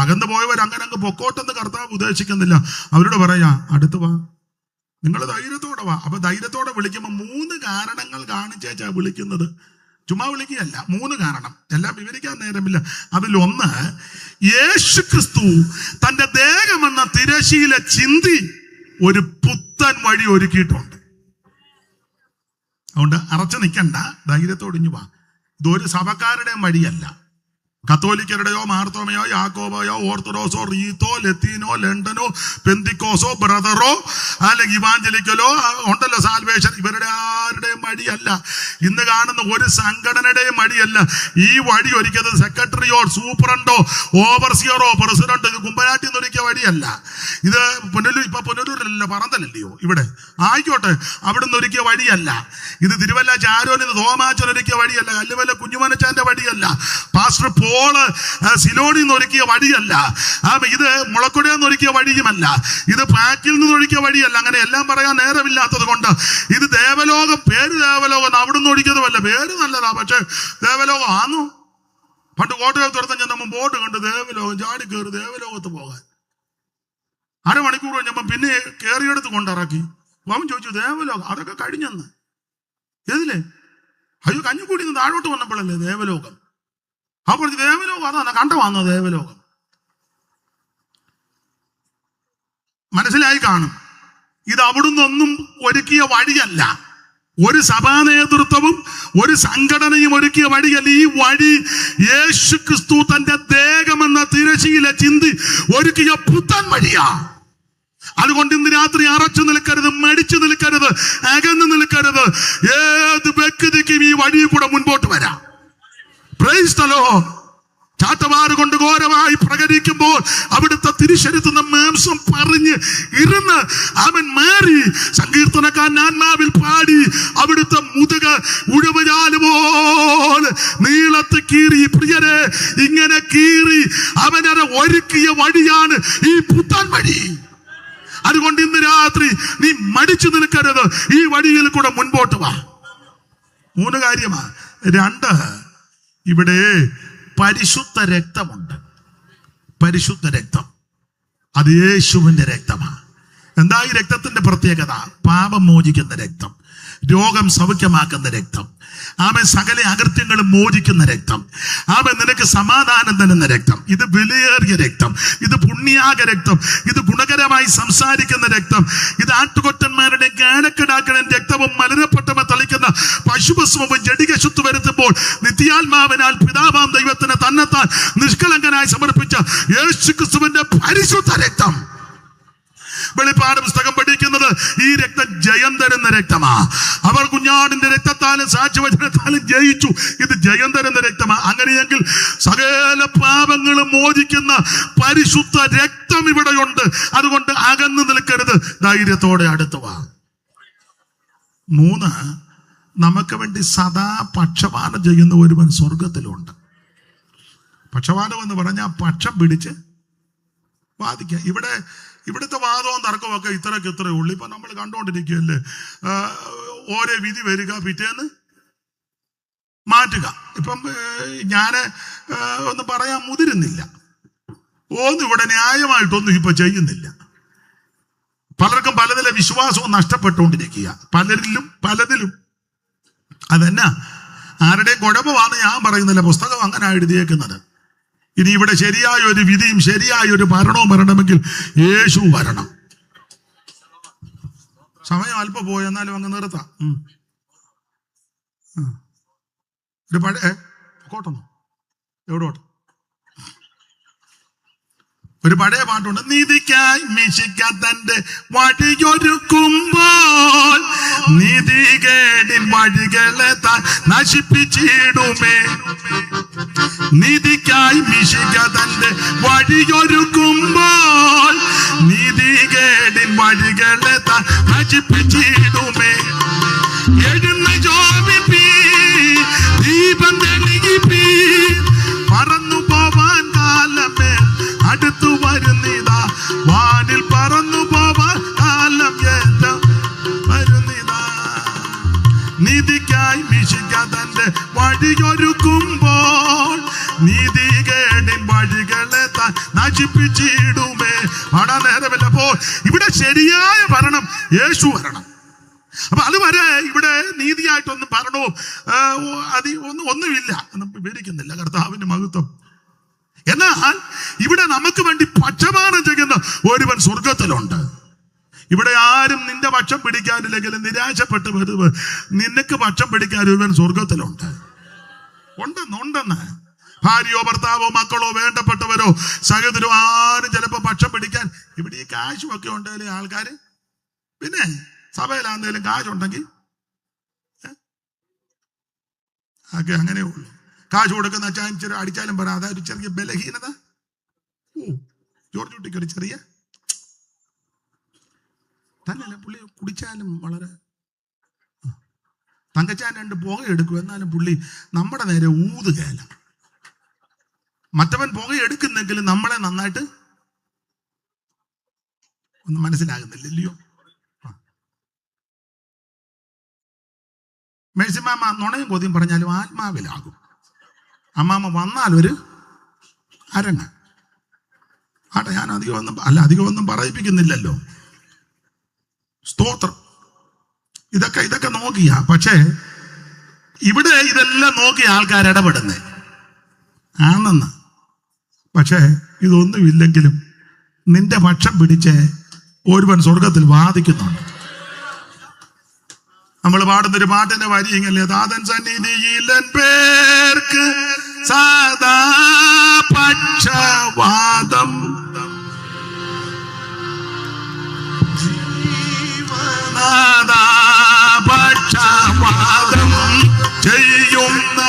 അകന്നു പോയവർ അങ്ങനെ അങ്ങ് പൊക്കോട്ടെന്ന് കർത്താവ് ഉദ്ദേശിക്കുന്നില്ല. അവരോട് പറയാ, അടുത്ത് വാ, നിങ്ങൾ ധൈര്യത്തോടെ വാ. അപ്പൊ ധൈര്യത്തോടെ വിളിക്കുമ്പോൾ 3 കാരണങ്ങൾ കാണിച്ചേച്ചാ വിളിക്കുന്നത്. ചുമ്മാ വിളിക്കുകയല്ല, 3 കാരണം. എല്ലാം വിവരിക്കാൻ നേരമില്ല. അതിലൊന്ന്, യേശു ക്രിസ്തു തന്റെ ദേഹമെന്ന തിരശീല ചിന്തി ഒരു പുത്തൻ വഴി ഒരുക്കിയിട്ടുണ്ട്. അതുകൊണ്ട് അറച്ചു നിൽക്കണ്ട, ധൈര്യത്തോടിഞ്ഞു വാ. ഇതൊരു സഭക്കാരുടെയും വഴിയല്ല. കത്തോലിക്കരുടെയോ മാർത്തോമയോ യാക്കോബയോ ഓർത്തഡോക്സോ റീത്തോ ലത്തീനോ ലണ്ടനോ പെന്തിക്കോസോ ബ്രദറോ അല്ലെങ്കിൽ ഇവാഞ്ചലിക്കലോ ഉണ്ടല്ലോ സാൽവേഷൻ, ഇവരുടെ ആരുടെയും വഴിയല്ല. ഇന്ന് കാണുന്ന ഒരു സംഘടനയുടെയും വഴിയല്ല. ഈ വഴി ഒരുക്കിയത് സെക്രട്ടറിയോ സൂപ്രണ്ടോ ഓവർസിയറോ പ്രസിഡന്റ് കുമ്പനാട്ടിൽ നിന്ന് ഒരുക്കിയ വഴിയല്ല. ഇത് പുനലൂരിലല്ല, പറന്തലല്ലയോ ഇവിടെ, ആയിക്കോട്ടെ, അവിടെ നിന്ന് ഒരുക്കിയ വഴിയല്ല. ഇത് തിരുവല്ല ചാരോനിൽ നിന്ന് തോമാച്ചൻ ഒരുക്കിയ വഴിയല്ല. കല്ലുവല്ല കുഞ്ഞുമനച്ചാന്റെ വഴിയല്ല. പാസ്റ്റർ പോള് സിലോണിൽ നിന്ന് ഒരുക്കിയ വഴിയല്ല. ഇത് മുളക്കുടയിൽ നിന്ന് ഒരുക്കിയ വഴിയുമല്ല. ഇത് പാക്കിൽ നിന്ന് ഒരുക്കിയ വഴിയല്ല. അങ്ങനെ എല്ലാം പറയാൻ നേരമില്ലാത്തത് കൊണ്ട് ഇത് ദേവലോകം, പേര് ദേവലോകം, അവിടുന്ന് ഒഴിക്കുന്നതല്ല. പേര് നല്ലതാ, പക്ഷെ ദേവലോകം ആന്നു. പണ്ട് കോട്ടയം തുറന്ന് ഞാൻ നമ്മൾ ബോർഡ് കണ്ട് ദേവലോകം, ചാടി കയറി ദേവലോകത്ത് പോകാൻ. അരമണിക്കൂർ കഴിഞ്ഞപ്പോൾ പിന്നെ കയറിയെടുത്ത് കൊണ്ടിറക്കി. അവൻ ചോദിച്ചു, ദേവലോകം അതൊക്കെ കഴിഞ്ഞെന്ന്. ഏതില്ലേ? അയ്യോ, കഞ്ഞിക്കൂടി നിന്ന് താഴോട്ട് വന്നപ്പോഴല്ലേ ദേവലോകം. അപ്പോൾ ദേവലോകം അതാണ് കണ്ടു വന്ന ദേവലോകം. മനസ്സിലായി കാണും. ഇത് അവിടുന്നൊന്നും ഒരുക്കിയ വഴിയല്ല. ഒരു സഭാ നേതൃത്വവും ഒരു സംഘടനയും ഒരുക്കിയ വഴിയല്ല. ഈ വഴി യേശു ക്രിസ്തു തന്റെ ദേഹമെന്ന തിരശീല ചിന്തി ഒരുക്കിയ പുത്തൻ വഴിയാ. അതുകൊണ്ട് ഇന്ന് രാത്രി അറച്ചു നിൽക്കരുത്, മടിച്ചു നിൽക്കരുത്, അകന്നു നിൽക്കരുത്. ഏത് വ്യക്തിക്കും ഈ വഴി കൂടെ മുൻപോട്ട് വരാം. Praise the Lord. ചാട്ടവാറ് കൊണ്ട് ഘോരമായി പ്രകരിക്കുമ്പോൾ അവിടുത്തെ തിരിശരുത്തുന്ന മാംസം പറഞ്ഞ് ഇരുന്ന് അവൻ മാറി സങ്കീർത്തനക്കാരൻ ആത്മാവിൽ പാടി അവിടുത്തെ മുതുക ഉഴവുചാല് പോലെ നീളത്ത് കീറി. പ്രിയരെ, ഇങ്ങനെ കീറി അവനത് ഒരുക്കിയ വഴിയാണ് ഈ പുത്തൻ വഴി. അതുകൊണ്ട് ഇന്ന് രാത്രി നീ മടിച്ചു നിൽക്കരുത്, ഈ വഴിയിൽ കൂടെ മുൻപോട്ട് വാ. 3 കാര്യമാണ്. 2, ഇവിടെ പരിശുദ്ധ രക്തമുണ്ട്. പരിശുദ്ധ രക്തം, അത് യേശുവിന്റെ രക്തമാണ്. എന്താ ഈ രക്തത്തിന്റെ പ്രത്യേകത? പാപം മോചിക്കുന്ന രക്തം, രോഗം സൗഖ്യമാക്കുന്ന രക്തം, ആമൻ സകല അകൃത്യങ്ങളും മോചിക്കുന്ന രക്തം, ആമൻ നിനക്ക് സമാധാനം തരുന്ന രക്തം. ഇത് വിലയേറിയ രക്തം, ഇത് പുണ്യാക രക്തം, ഇത് ഗുണകരമായി സംസാരിക്കുന്ന രക്തം, ഇത് ആട്ടുകൊറ്റന്മാരുടെ കാലക്കിടാക്കളുടെ രക്തവും മലിനപ്പെട്ടവ തളിക്കുന്ന പശുഭസ്മവും ജഡിക ശുദ്ധി വരുത്തുമ്പോൾ നിത്യാത്മാവിനാൽ പിതാവാം ദൈവത്തിന് തന്നെത്താൻ നിഷ്കളങ്കനായി സമർപ്പിച്ച യേശുക്രിസ്തുവിന്റെ പരിശുദ്ധ രക്തം. വെളിപ്പാട് പുസ്തകം പഠിക്കുന്നത് ഈ രക്തം ജയം തരുന്ന രക്തമാ. അവർ കുഞ്ഞാടിന്റെ രക്തത്താലും സാക്ഷ്യവചനത്താലും ജയിച്ചു. ഇത് ജയം തരുന്ന രക്തമാ. അങ്ങനെയെങ്കിൽ സകല പാപങ്ങളും മോചിക്കുന്ന പരിശുദ്ധ രക്തം ഇവിടെയുണ്ട്. അതുകൊണ്ട് അകന്നു നിൽക്കരുത്, ധൈര്യത്തോടെ അടുത്തു വാ. 3, നമുക്ക് വേണ്ടി സദാ പക്ഷപാതം ചെയ്യുന്ന ഒരുവൻ സ്വർഗത്തിലുണ്ട്. പക്ഷപാതം എന്ന് പറഞ്ഞാൽ പക്ഷം പിടിച്ച് വാദിക്കുക. ഇവിടുത്തെ വാദവും തർക്കവും ഒക്കെ ഇത്രയ്ക്ക് ഉള്ളു. ഇപ്പൊ നമ്മൾ കണ്ടുകൊണ്ടിരിക്കുകയല്ലേ, ഓരോ വിധി വരിക, പിറ്റേന്ന് മാറ്റുക. ഇപ്പം ഞാൻ ഒന്നും പറയാൻ മുതിരുന്നില്ല. ഒന്നും ഇവിടെ ന്യായമായിട്ടൊന്നും ഇപ്പൊ ചെയ്യുന്നില്ല. പലർക്കും പലതിലെ വിശ്വാസവും നഷ്ടപ്പെട്ടുകൊണ്ടിരിക്കുക. പലതിലും അതെന്നാ ആരുടെയും കുഴപ്പമാണ് ഞാൻ പറയുന്നില്ല. പുസ്തകം അങ്ങനെ എഴുതിയേക്കുന്നത്. ഇനി ഇവിടെ ശരിയായ ഒരു വിധിയും ശരിയായ ഒരു ഭരണവും വരണമെങ്കിൽ യേശു വരണം. സമയം അല്പം പോയി, എന്നാലും അങ്ങ് നിർത്താം. ഒരു പഴയ കോട്ടൊന്നോ എവിടോട്ട് ഒരു പഴയ പാട്ടുണ്ട്. നീതിക്കായി മിശിക്ക തന്റെ വഴിയൊരുക്കുമ്പോൾ നീതികേടിൻ വഴികളെ താൻ നശിപ്പിച്ചിടുമേ. നീതിക്കായി മിശിക്ക തന്റെ വഴിയൊരുക്കുമ്പോൾ നീതികേടിൻ വഴികളെ താൻ നശിപ്പിച്ചിടുമേ. എഴുന്ന ജോബിപ്പി ദീപം തെളിയിപ്പി പറന്നു പോവാൻ കാലമേ അടുത്തു വരുന്നിതാ. വാനിൽ പറന്നു പോവാൻ കാലം വരുന്നിതാ. നീതിക്കായി മിശിക്ക തന്റെ വഴിയൊരുക്കുമ്പോൾ നീതികേടിൻ വഴികളെ താൻ പ്രകാശിപ്പിച്ചിടുമേ. പാടാൻ നേരമില്ല. അപ്പോ ഇവിടെ ശരിയായ ഭരണം യേശു വരണം. അപ്പൊ അതുവരെ ഇവിടെ നീതിയായിട്ടൊന്നും ഭരണവും ഒന്നുമില്ല എന്ന് വിവരിക്കുന്നില്ല. കർത്താവിന്റെ മഹത്വം. എന്നാൽ ഇവിടെ നമുക്ക് വേണ്ടി പക്ഷപാതം ചെയ്യുന്ന ഒരുവൻ സ്വർഗത്തിലുണ്ട്. ഇവിടെ ആരും നിന്റെ പക്ഷം പിടിക്കാനില്ലെങ്കിൽ നിരാശപ്പെട്ട് വരുന്നത്, നിനക്ക് പക്ഷം പിടിക്കാൻ ഒരുവൻ സ്വർഗത്തിലുണ്ട്. ഉണ്ടെന്ന് ഭാര്യയോ ഭർത്താവോ മക്കളോ വേണ്ടപ്പെട്ടവരോ സഹോദരോ ആരും ചിലപ്പോ പക്ഷം പിടിക്കാൻ. ഇവിടെ ഈ കാശുമൊക്കെ ഉണ്ടെങ്കിൽ ആൾക്കാര്, പിന്നെ സഭയിലാണെങ്കിലും കാശുണ്ടെങ്കിൽ ഒക്കെ അങ്ങനെ ഉള്ളു. കാശ് കൊടുക്കുന്ന അച്ചാൻ അടിച്ചാലും പറയാം അതൊരു ചെറിയ ബലഹീനത. ജോർജ് കുട്ടിക്ക് ഒരു ചെറിയ തന്നെയല്ല, പുള്ളി കുടിച്ചാലും വളരെ. തങ്കച്ചാൻ 2 പുക എടുക്കും, എന്നാലും പുള്ളി നമ്മുടെ നേരെ ഊതുകയല്ല. മറ്റവൻ പുക എടുക്കുന്നെങ്കിലും നമ്മളെ നന്നായിട്ട് ഒന്നും മനസ്സിലാകുന്നില്ലല്ലോ. മേഴ്സിമാമ നുണയും കൊതിയും പറഞ്ഞാലും ആത്മാവിലാകും. അമ്മാമ്മ വന്നാൽ ഒരു അരങ്ങ് ആട്ടെ. ഞാൻ അധികം ഒന്നും പറയിപ്പിക്കുന്നില്ലല്ലോ. സ്തോത്രം. ഇതൊക്കെ നോക്കിയ, പക്ഷേ ഇവിടെ ഇതെല്ലാം നോക്കിയ ആൾക്കാർ ഇടപെടുന്നേ ആണെന്ന്. പക്ഷേ ഇതൊന്നുമില്ലെങ്കിലും നിന്റെ പക്ഷം പിടിച്ച് ഒരുവൻ സ്വർഗത്തിൽ വാദിക്കുന്നുണ്ട്. നമ്മൾ പാടുന്നൊരു പാട്ടിന്റെ വരി ഇങ്ങല്ലേ, താതൻ സന്നിധിയിലൻ പേർക്ക് സദാ പക്ഷവാദം പക്ഷവാദം ചെയ്യുന്ന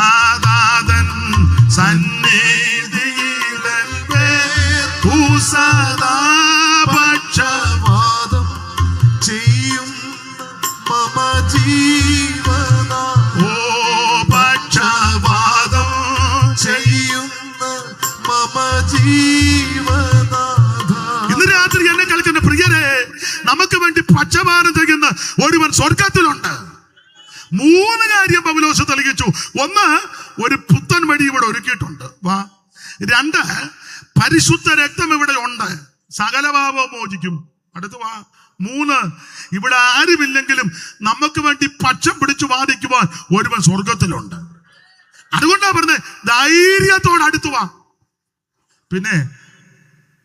ആദാതൻ സന്നിധിയിലൻ പേർക്കു സദാ പക്ഷവാദം ചെയ്യുന്ന മമ ജീവനാ. ഓ പക്ഷവാദം ചെയ്യുന്ന മമ ജീവനാ. ഇന്ന് രാത്രി എന്നെ കേൾക്കുന്ന പ്രിയരെ, നമുക്ക് വേണ്ടി പക്ഷപാതം ചെയ്യുന്ന ഒരുവൻ സ്വർഗത്തിലുണ്ട്. 3 കാര്യം പൗലോസ് തെളിയിച്ചു. 1, ഒരു പുത്തൻ വഴി ഇവിടെ ഒരുക്കിയിട്ടുണ്ട്. 2, പരിശുദ്ധ രക്തം ഇവിടെ ഉണ്ട്, സകല പാപവും മോചിക്കും. അടുത്ത് 3, ഇവിടെ ആരുമില്ലെങ്കിലും നമുക്ക് വേണ്ടി പക്ഷം പിടിച്ചു വാദിക്കുവാൻ ഒരുവൻ സ്വർഗത്തിലുണ്ട്. അതുകൊണ്ടാ പറഞ്ഞത് ധൈര്യത്തോടെ അടുത്തു വാ. പിന്നെ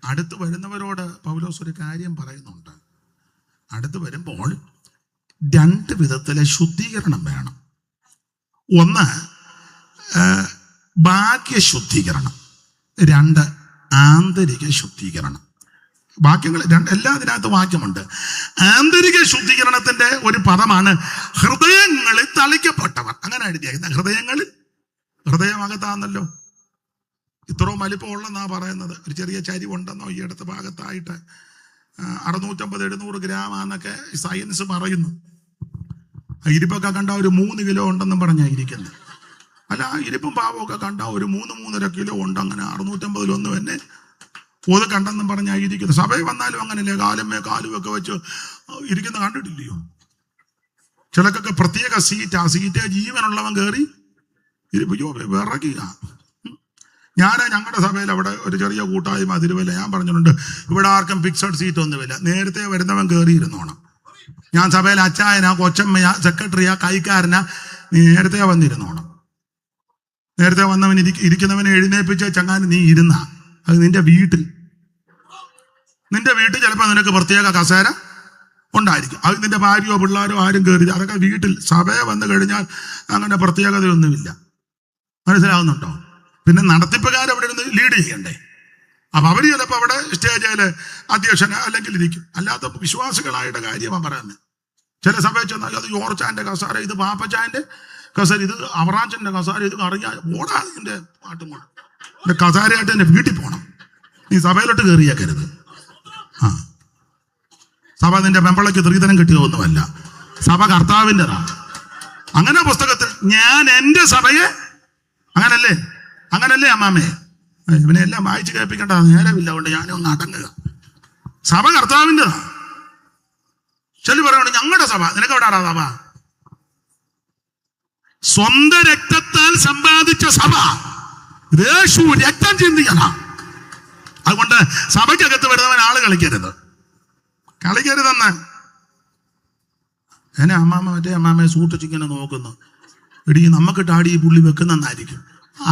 അടുത്ത് വരുന്നവരോട് പൗലോസ് ഒരു കാര്യം പറയുന്നുണ്ട്. അടുത്ത് വരുമ്പോൾ 2 വിധത്തിലെ ശുദ്ധീകരണം വേണം. 1, ബാഹ്യ ശുദ്ധീകരണം. 2, ആന്തരിക ശുദ്ധീകരണം. വാക്യങ്ങൾ എല്ലാത്തിനകത്ത് വാക്യമുണ്ട്. ആന്തരിക ശുദ്ധീകരണത്തിന്റെ ഒരു പദമാണ് ഹൃദയങ്ങളിൽ തളിക്കപ്പെട്ടവർ. അങ്ങനെ എഴുതിയാൽ ഹൃദയമകത്താന്നല്ലോ. ഇത്രയും വലിപ്പമുള്ളെന്നാ പറയുന്നത്. ഒരു ചെറിയ ചരിവുണ്ടെന്നോ ഈ അടുത്ത ഭാഗത്തായിട്ട് 650-700 ഗ്രാം ആന്നൊക്കെ സയൻസ് പറയുന്നു. ഇരിപ്പൊക്കെ കണ്ട ഒരു 3 കിലോ ഉണ്ടെന്നും പറഞ്ഞായിരിക്കുന്നത്. അല്ല, ഇരിപ്പും പാവമൊക്കെ കണ്ട ഒരു 3-3.5 കിലോ ഉണ്ട്. അങ്ങനെ 650-1 തന്നെ ഓത് കണ്ടെന്നും പറഞ്ഞായിരിക്കുന്നത്. സഭയിൽ വന്നാലും അങ്ങനെയല്ലേ, കാലുമൊക്കെ വെച്ച് ഇരിക്കുന്ന കണ്ടിട്ടില്ലയോ? ചിലക്കൊക്കെ പ്രത്യേക സീറ്റ്, ആ സീറ്റ് ജീവനുള്ളവൻ കയറി വിറക്കുക. ഞങ്ങളുടെ സഭയിൽ അവിടെ ഒരു ചെറിയ കൂട്ടായ്മ തിരുവല്ല, ഞാൻ പറഞ്ഞിട്ടുണ്ട്, ഇവിടെ ആർക്കും ഫിക്സഡ് സീറ്റ് ഒന്നുമില്ല. നേരത്തെ വരുന്നവൻ കയറിയിരുന്നോണം. ഞാൻ സഭയിൽ അച്ചായനാ, കൊച്ചമ്മയാ, സെക്രട്ടറിയാ, കൈക്കാരനാ, നീ നേരത്തെ വന്നിരുന്നോണം. നേരത്തെ വന്നവൻ ഇരിക്കുന്നവനെ എഴുന്നേൽപ്പിച്ച ചങ്ങാൻ നീ ഇരുന്ന, അത് നിന്റെ വീട്ടിൽ ചിലപ്പോൾ നിനക്ക് പ്രത്യേക കസേര ഉണ്ടായിരിക്കും. അത് നിന്റെ ഭാര്യയോ പിള്ളേരോ ആരും കയറി, അതൊക്കെ വീട്ടിൽ. സഭയെ വന്നു കഴിഞ്ഞാൽ അങ്ങനെ പ്രത്യേകതയൊന്നുമില്ല. മനസ്സിലാവുന്നുണ്ടോ? പിന്നെ നടത്തിപ്പുകാർ അവിടെ ഇരുന്ന് ലീഡ് ചെയ്യണ്ടേ. അപ്പൊ അവര് ചിലപ്പോൾ അവിടെ സ്റ്റേജില് അധ്യക്ഷന് അല്ലെങ്കിൽ ഇരിക്കും. അല്ലാത്ത വിശ്വാസികളായിട്ട് കാര്യമാണ് പറയുന്നത്. ചില സഭയിൽ ചെന്നാൽ അത് യോർച്ചാന്റെ കസാര, ഇത് പാപ്പച്ചാന്റെ കസാര, ഇത് അവറാച്ചന്റെ കസാര, ഇത് അറിയാൻ ഓടാ ഇതിന്റെ പാട്ടും കൊണ്ട് എന്റെ കസാരയായിട്ട് എന്റെ വീട്ടിൽ പോകണം. നീ സഭയിലോട്ട് കയറിയേക്കരുത്. സഭ നിന്റെ പെമ്പളയ്ക്ക് സ്ത്രീധനം കിട്ടിയതൊന്നുമല്ല, സഭ കർത്താവിൻ്റെതാ. അങ്ങനെ പുസ്തകത്തിൽ ഞാൻ എൻ്റെ സഭയെ അങ്ങനല്ലേ അമ്മാമേ, ഇവനെ എല്ലാം വായിച്ച് കേൾപ്പിക്കേണ്ട നേരമില്ല, കൊണ്ട് ഞാനൊന്ന് അടങ്ങുക. സഭ കർത്താവിൻ്റെതാ. ചെല്ലു പറയണം ഞങ്ങളുടെ സഭ. നിനക്ക് എവിടാടാ സഭ? സ്വന്തം രക്തത്താൽ സമ്പാദിച്ച സഭ യേശു രക്തം ചിന്തിക്കണം. അതുകൊണ്ട് സഭയ്ക്കകത്ത് വരുന്നവൻ ആള് കളിക്കരുതെന്ന്. എന്നെ മറ്റേ അമ്മാമ്മയെ സൂക്ഷിച്ചിങ്ങനെ നോക്കുന്നു. ഇടി നമുക്കിട്ട് ആടി ഈ പുള്ളി വെക്കുന്നെന്നായിരിക്കും.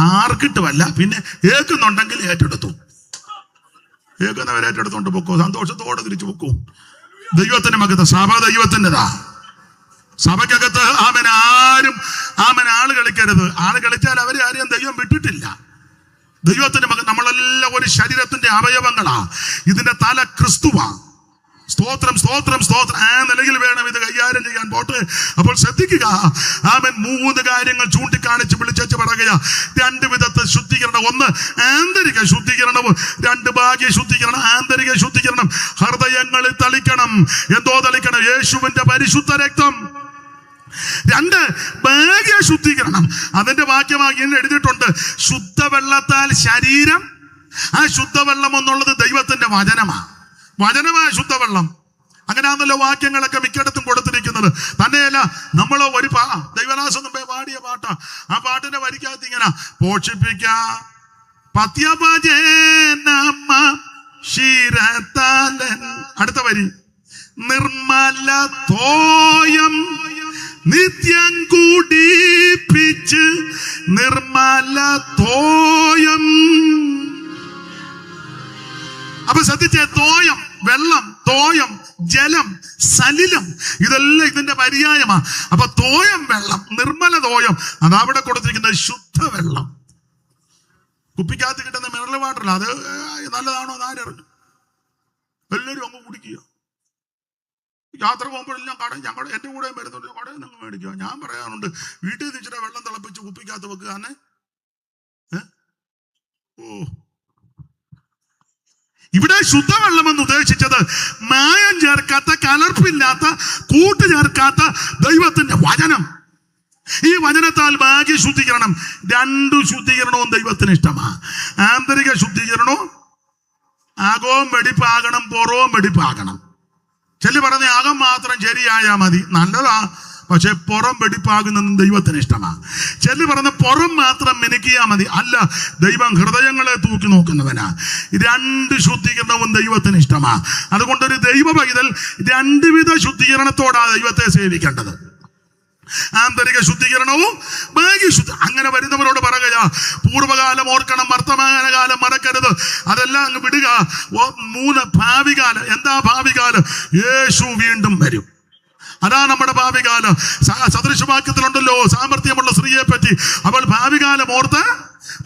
ആർക്കിട്ടുമല്ല, പിന്നെ ഏക്കുന്നുണ്ടെങ്കിൽ ഏക്കുന്നവരേറ്റെടുത്തോണ്ട് പൊക്കോ, സന്തോഷത്തോടെ തിരിച്ചു പൊക്കോ. ദൈവത്തിന്റെ മകത്ത് സഭ ദൈവത്തിൻ്റെതാ. സഭയ്ക്കകത്ത് ആള് കളിക്കരുത്. ആള് കളിച്ചാൽ അവരെ ആരെയും ദൈവം വിട്ടിട്ടില്ല. ദൈവത്തിന്റെ മകൻ നമ്മളെല്ലാം ഒരു ശരീരത്തിന്റെ അവയവങ്ങളാ. ഇതിന്റെ തല ക്രിസ്തുവാ. സ്തോത്രം സ്തോത്രം സ്തോത്രം. ആ നിലയിൽ വേണം ഇത് കൈകാര്യം ചെയ്യാൻ. പോട്ടെ. അപ്പോൾ ശ്രദ്ധിക്കുക, ആമേൻ. 3 കാര്യങ്ങൾ ചൂണ്ടിക്കാണിച്ച് വിളിച്ചു പറയുക. 2 വിധത്തിൽ ശുദ്ധീകരണം. 1 ആന്തരിക ശുദ്ധീകരണവും, 2 ബാഹ്യ ശുദ്ധീകരണം. ആന്തരിക ശുദ്ധീകരണം ഹൃദയങ്ങളിൽ തളിക്കണം. എന്തോ തളിക്കണം? യേശുവിന്റെ പരിശുദ്ധ രക്തം. 2 ബാഹ്യ ശുദ്ധീകരണം. അതിന്റെ വാക്യമായി എഴുതിയിട്ടുണ്ട്, ശുദ്ധവെള്ളത്താൽ ശരീരം. ആ ശുദ്ധവെള്ളം എന്നുള്ളത് ദൈവത്തിന്റെ വചനമായ ശുദ്ധവെള്ളം. അങ്ങനെയാണല്ലോ വാക്യങ്ങളൊക്കെ മിക്കയിടത്തും കൊടുത്തിരിക്കുന്നത്. തന്നെയല്ല, നമ്മൾ ഒരു ദൈവദാസൻ മുമ്പേ പാടിയ പാട്ടാ. ആ പാട്ടിന്റെ വരിക്കകത്ത് ഇങ്ങനെ അടുത്ത വരി, നിർമ്മല തോയം നിത്യം കുടിപ്പിച്ച് നിർമ്മല തോയം. അപ്പൊ ശ്രദ്ധിച്ചേ, തോയം വെള്ളം, തോയം ജലം, സലിലം, ഇതെല്ലാം ഇതിന്റെ പര്യായമാ. അപ്പൊ തോയം വെള്ളം, നിർമ്മല തോയം, അതവിടെ കൊടുത്തിരിക്കുന്നത് ശുദ്ധവെള്ളം. കുപ്പിക്കകത്ത് കിട്ടുന്ന മിനറൽ വാട്ടറല്ല, അത് നല്ലതാണോ എന്ന് ആരറിഞ്ഞു? എല്ലാവരും അങ്ങ് കുടിക്കുക. യാത്ര പോകുമ്പോഴെല്ലാം എന്റെ കൂടെ വരുന്നുണ്ട്, കടയിൽ നിന്ന് മേടിക്കുക. ഞാൻ പറയാറുണ്ട്, വീട്ടിൽ നിന്നിച്ചിട്ട് വെള്ളം തിളപ്പിച്ച് കുപ്പിക്കകത്ത് വെക്കുക. ഇവിടെ ശുദ്ധവെള്ളം എന്ന് ഉദ്ദേശിച്ചത് മായം ചേർക്കാത്ത, കലർപ്പില്ലാത്ത, കൂട്ട് ചേർക്കാത്ത ദൈവത്തിന്റെ വചനം. ഈ വചനത്താൽ ബാഹ്യ ശുദ്ധീകരണം. 2 ശുദ്ധീകരണവും ദൈവത്തിന് ഇഷ്ടമാണ്. ആന്തരിക ശുദ്ധീകരണവും, അകവും വെടിപ്പാകണം, പുറവും വെടിപ്പാകണം. ചെല്ലു പറഞ്ഞ അകം മാത്രം ശരിയായാൽ മതി, നല്ലതാ. പക്ഷെ പുറം വെടിപ്പാകുന്നതും ദൈവത്തിന് ഇഷ്ടമാണ്. ചെല്ലു പറഞ്ഞ പുറം മാത്രം മിനുക്കിയാൽ മതി, അല്ല. ദൈവം ഹൃദയങ്ങളെ തൂക്കി നോക്കുന്നവനാ. 2 ശുദ്ധീകരണവും ദൈവത്തിന് ഇഷ്ടമാണ്. അതുകൊണ്ടൊരു ദൈവ പൈതൽ 2 വിധ ശുദ്ധീകരണത്തോടാണ് ദൈവത്തെ സേവിക്കേണ്ടത്. ആന്തരിക ശുദ്ധീകരണവും ബാഹ്യ ശുദ്ധി. അങ്ങനെ വരുന്നവരോട് പറയുക, പൂർവ്വകാലം ഓർക്കണം, വർത്തമാനകാലം മറക്കരുത്. അതെല്ലാം അങ്ങ് വിടുക. 3 ഭാവികാലം. എന്താ ഭാവികാലം? യേശു വീണ്ടും വരും. അതാ നമ്മുടെ ഭാവികാലം. സദൃശവാക്യത്തിലുണ്ടല്ലോ സാമർത്ഥ്യമുള്ള സ്ത്രീയെ പറ്റി. അവൾ ഭാവികാലം ഓർത്ത്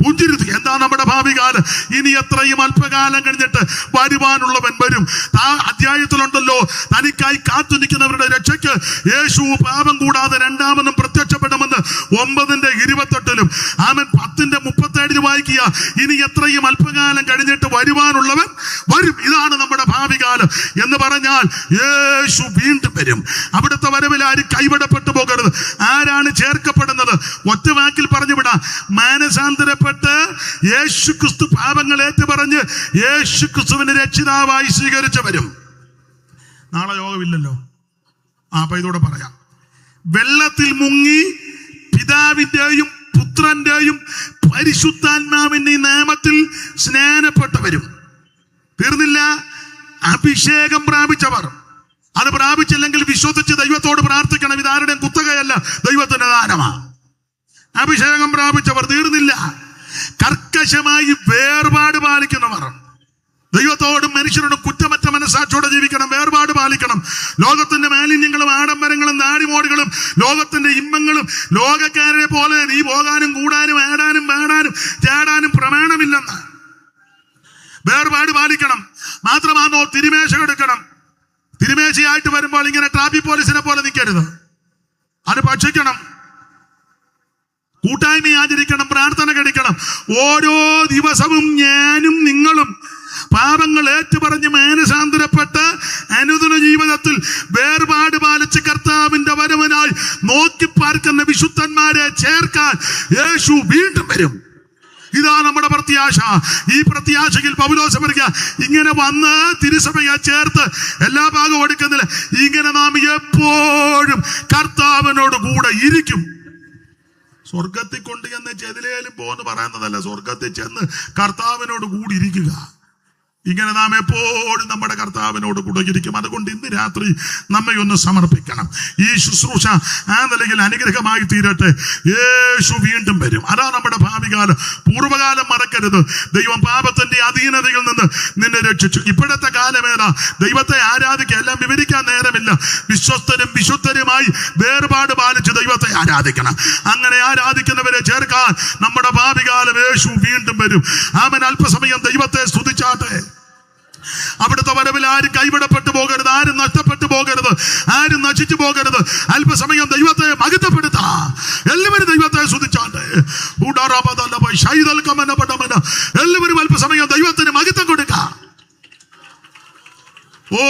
പുഞ്ചിരുത്തി. എന്താ നമ്മുടെ ഭാവികാലം? ഇനി എത്രയും അല്പകാലം കഴിഞ്ഞിട്ട് വരുവാനുള്ളവൻ വരും. ആ അധ്യായത്തിലുണ്ടല്ലോ, തനിക്കായി കാത്തു നിൽക്കുന്നവരുടെ രക്ഷയ്ക്ക് യേശു പാപം കൂടാതെ രണ്ടാമതും പ്രത്യക്ഷപ്പെടുമെന്ന് 9:28 ആമൻ 10:37 വായിക്കുക. ഇനി എത്രയും അല്പകാലം കഴിഞ്ഞിട്ട് വരുവാനുള്ളവൻ വരും. ഇതാണ് നമ്മുടെ ഭാവികാലം എന്ന് പറഞ്ഞാൽ യേശു വീണ്ടും വരും. അവിടുത്തെ വരവിൽ ആരും കൈവിടപ്പെട്ടു പോകരുത്. ആരാണ് ചേർക്കപ്പെടുന്നത്? ഒറ്റ വാക്കിൽ പറഞ്ഞു വിടാം, മാനസാന്തരപ്പെട്ട് യേശു ക്രിസ്തു പാപങ്ങൾ ഏറ്റുപറഞ്ഞ് യേശു ക്രിസ്തുവിനെ രക്ഷിതാവായി സ്വീകരിച്ചവരും. നാളെ യോഗമില്ലല്ലോ. അപ്പൊ ഇതോടെ പറയാം. വെള്ളത്തിൽ മുങ്ങി പിതാവിന്റെയും പുത്രന്റെയും പരിശുദ്ധാത്മാവിന്റെ നാമത്തിൽ സ്നാനപ്പെട്ടവരും. തീർന്നില്ല, അഭിഷേകം പ്രാപിച്ചവർ. അത് പ്രാപിച്ചില്ലെങ്കിൽ വിശ്വസിച്ച് ദൈവത്തോട് പ്രാർത്ഥിക്കണം. ഇതാരുടെയും കുത്തകയല്ല, ദൈവത്തിന്റെ ദാനമാണ്. അഭിഷേകം പ്രാപിച്ചവർ. തീർന്നില്ല, കർക്കശമായി വേർപാട് പാലിക്കുന്നവർ. ദൈവത്തോടും മനുഷ്യരോടും കുറ്റമറ്റ മനസ്സാക്ഷിയോടെ ജീവിക്കണം, വേർപാട് പാലിക്കണം. ലോകത്തിന്റെ മാലിന്യങ്ങളും ആഡംബരങ്ങളും നാടിമോടുകളും ലോകത്തിന്റെ ഇമ്പങ്ങളും ലോകക്കാരെ പോലെ നീ പോകാനും കൂടാനും ആടാനും പാടാനും ചാടാനും പ്രമാണമില്ലെന്ന് വേർപാട് പാലിക്കണം. മാത്രമാണോ, തിരുമേശ എടുക്കണം. തിരുമേശയായിട്ട് വരുമ്പോൾ ഇങ്ങനെ ട്രാഫിക് പോലീസിനെ പോലെ നിൽക്കരുത്. അത് ഭക്ഷിക്കണം, കൂട്ടായ്മ ആചരിക്കണം, പ്രാർത്ഥന കഴിക്കണം. ഓരോ ദിവസവും ഞാനും നിങ്ങളും പാപങ്ങൾ ഏറ്റുപറഞ്ഞ് മാനസാന്തരപ്പെട്ട് അനുദിന ജീവിതത്തിൽ വേർപാട് പാലിച്ച് കർത്താവിന്റെ വരവിനായി നോക്കി പാർക്കുന്ന വിശുദ്ധന്മാരെ ചേർക്കാൻ യേശു വീണ്ടും വരും. ഇതാ നമ്മുടെ പ്രത്യാശ. ഈ പ്രത്യാശയിൽ പൗലോസ് പറയുക, ഇങ്ങനെ വന്ന് തിരുസഭയെ ചേർത്ത് എല്ലാ ഭാഗവും എടുക്കുന്നില്ല. ഇങ്ങനെ നാം എപ്പോഴും കർത്താവിനോട് കൂടെ ഇരിക്കും. സ്വർഗത്തിൽ കൊണ്ട് ചെന്ന് ചെതിലേലും പോന്ന് പറയുന്നതല്ല, സ്വർഗത്തിൽ ചെന്ന് കർത്താവിനോട് കൂടിയിരിക്കുക. ഇങ്ങനെ നാം എപ്പോഴും നമ്മുടെ കർത്താവിനോട് കൂടെ ഇരിക്കും. അതുകൊണ്ട് ഇന്ന് രാത്രി നമ്മെ ഒന്ന് സമർപ്പിക്കണം. ഈ ശുശ്രൂഷ ആ നിലയിൽ അനുഗ്രഹമായി തീരട്ടെ. യേശു വീണ്ടും വരും. അതാ നമ്മുടെ ഭാവികാലം. പൂർവ്വകാലം മറക്കരുത്. ദൈവം പാപത്തിന്റെ അധീനതയിൽ നിന്ന് നിന്നെ രക്ഷിച്ചു. ഇപ്പോഴത്തെ കാലമേതാ? ദൈവത്തെ ആരാധിക്കുക. എല്ലാം വിവരിക്കാൻ നേരമില്ല. വിശ്വസ്തരും വിശുദ്ധരുമായി വേർപാട് പാലിച്ച് ദൈവത്തെ ആരാധിക്കണം. അങ്ങനെ ആരാധിക്കുന്നവരെ ചേർക്കാൻ നമ്മുടെ ഭാവികാലം യേശു വീണ്ടും വരും. ആമേൻ. അല്പസമയം ദൈവത്തെ സ്തുതിച്ചാട്ടെ. അവിടുത്തെ വരവിൽ ആരും കൈവിടപ്പെട്ടു പോകരുത്, ആരും നഷ്ടപ്പെട്ടു പോകരുത്, ആരും നശിച്ചു പോകരുത്. അല്പസമയം ദൈവത്തെ മഹത്വപ്പെടുത്താം. എല്ലാവരും ദൈവത്തെ സ്തുതിച്ചാട്ടെ. എല്ലാവരും അല്പസമയം ദൈവത്തിന് മഹത്വം കൊടുക്കാം. ഓ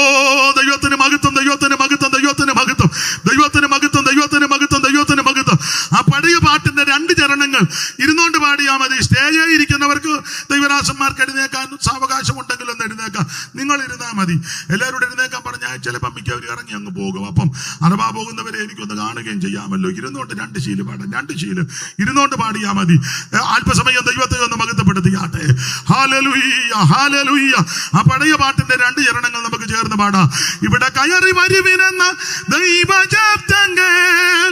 ദൈവത്തിന് മഹത്വം, ദൈവത്തിന് മഹത്വം, ദൈവത്തിന് മഹത്വം, ദൈവത്തിന് മഹത്വം, ദൈവത്തിന് മഹത്വം, ദൈവത്തിന് മഹത്വം. ആ പഴയ പാട്ടിന്റെ 2 ചരണങ്ങൾ ഇരുന്നോണ്ട് പാടിയാൽ മതി. സ്റ്റേജിൽ ഇരിക്കുന്നവർക്ക് ദൈവദാസന്മാർക്ക് എഴുന്നേക്കാൻ സാവകാശം ഉണ്ടെങ്കിൽ ഒന്ന് എഴുന്നേക്കാം. നിങ്ങൾ ഇരുന്നാൽ മതി. എല്ലാവരോടും എഴുന്നേക്കാൻ പറഞ്ഞാൽ ചിലപ്പോൾ മിക്കവർ ഇറങ്ങി അങ്ങ് പോകും. അപ്പം അഥവാ പോകുന്നവരെ എനിക്കൊന്ന് കാണുകയും ചെയ്യാമല്ലോ. ഇരുന്നോണ്ട് 2 ശീല് പാടാം. 2 ശീല് ഇരുന്നോണ്ട് പാടിയാൽ മതി. അല്പസമയം ദൈവത്തെ ഒന്ന് മഹത്വപ്പെടുത്തിയാട്ടെ. Hallelujah, hallelujah. ആ പഴയ പാട്ടിന്റെ 2 ചരണങ്ങൾ നമുക്ക് ചേർന്ന് പാടാം. ഇവിടെ കയറി വരുവിനെന്ന ദൈവശബ്ദങ്ങൾ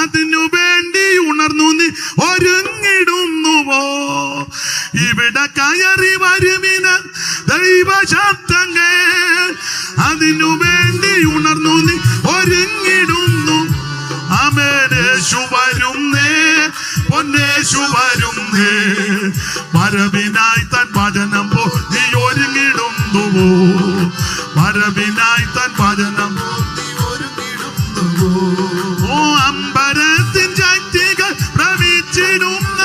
അതിനു വേണ്ടി ഉണർന്നു നീ ഒരുങ്ങിടുന്നുവോ? ഇവിടെ കയറി വരുവിന ദൈവശബ്ദങ്ങൾ അതിനു വേണ്ടി ഉണർന്നു നീ ഒരുങ്ങിടുന്നു. ആമേൻ. യേശു വരുന്നേ, പൊന്നേശു വരുന്നേ, വരവിനായി തൻ വചനം പോ നീ ഒരുങ്ങിടുന്നുവോ? വരവിനായി തൻ വചനം നീ ഒരുങ്ങിടുന്നുവോ? ഓ അമ്പരത്തിൻ ശക്തികൾ ഭ്രമിച്ചിടുന്ന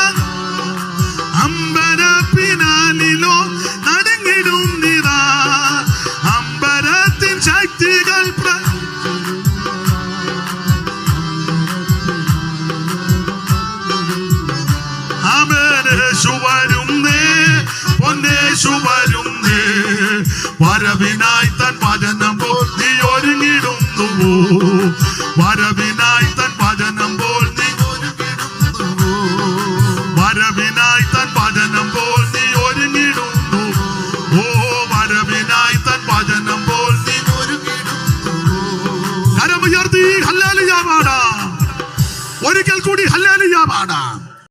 അമ്പരപ്പിനാലിലോ നടുങ്ങിടുന്നിതാ. അമ്പരത്തിൻ ശക്തികൾ യേശു